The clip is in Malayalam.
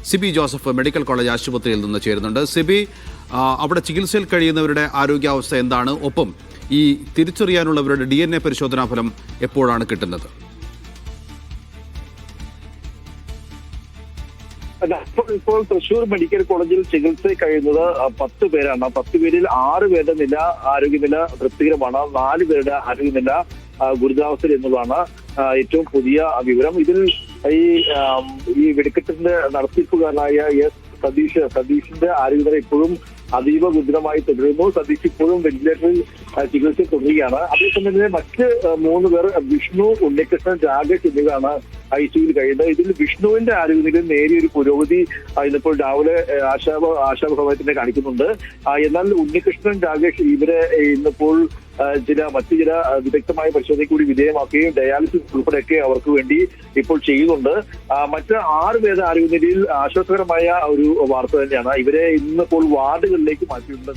സിബി ജോസഫ് മെഡിക്കൽ കോളേജ് ആശുപത്രിയിൽ നിന്ന് ചേരുന്നുണ്ട്. സിബി, അവിടെ ചികിത്സയിൽ കഴിയുന്നവരുടെ ആരോഗ്യാവസ്ഥ എന്താണ്? ഒപ്പം ഈ തിരിച്ചറിയാനുള്ളവരുടെ DNA പരിശോധനാ ഫലം എപ്പോഴാണ് കിട്ടുന്നത്? ഇപ്പോൾ തൃശൂർ മെഡിക്കൽ കോളേജിൽ ചികിത്സയിൽ കഴിയുന്നത് 10 പേരാണ്. 10 പേരിൽ 6 പേരുടെ ആരോഗ്യനില തൃപ്തികരമാണ്. 4 പേരുടെ ആരോഗ്യനില ഗുരുതരാവസ്ഥയിൽ എന്നുള്ളതാണ് ഏറ്റവും പുതിയ വിവരം. ഇതിൽ ഈ വെടിക്കെട്ടിന്റെ നടത്തിപ്പുകാരനായ സതീഷിന്റെ ആരോഗ്യനില ഇപ്പോഴും അതീവ ഗുരുതരമായി തുടരുന്നു. സതീഷ് ഇപ്പോഴും വെന്റിലേറ്ററിൽ ചികിത്സ തുടരുകയാണ്. അതേസമയം തന്നെ മറ്റ് 3 പേർ വിഷ്ണു, ഉണ്ണികൃഷ്ണൻ, രാകേഷ് എന്നിവരാണ് ICUവിൽ കഴിയുന്നത്. ഇതിൽ വിഷ്ണുവിന്റെ ആരോഗ്യനിലയിൽ നേരിയൊരു പുരോഗതി ഇന്നിപ്പോൾ രാവിലെ ആശാഭവനെ തന്നെ കാണിക്കുന്നുണ്ട്. എന്നാൽ ഉണ്ണികൃഷ്ണൻ, രാകേഷ് ഇവരെ ഇന്നിപ്പോൾ മറ്റു ചില വിദഗ്ധമായ പരിശോധനയ്ക്ക് കൂടി വിധേയമാക്കുകയും ഡയാലിസിസ് ഉൾപ്പെടെയൊക്കെ അവർക്ക് വേണ്ടി ഇപ്പോൾ ചെയ്യുന്നുണ്ട്. മറ്റ് 6 പേരുടെ ആരോഗ്യനിലയിൽ ആശ്വാസകരമായ ഒരു വാർത്ത തന്നെയാണ്. ഇവരെ ഇന്നിപ്പോൾ വാർഡുകളിലേക്ക് മാറ്റിയിട്ടുണ്ട്.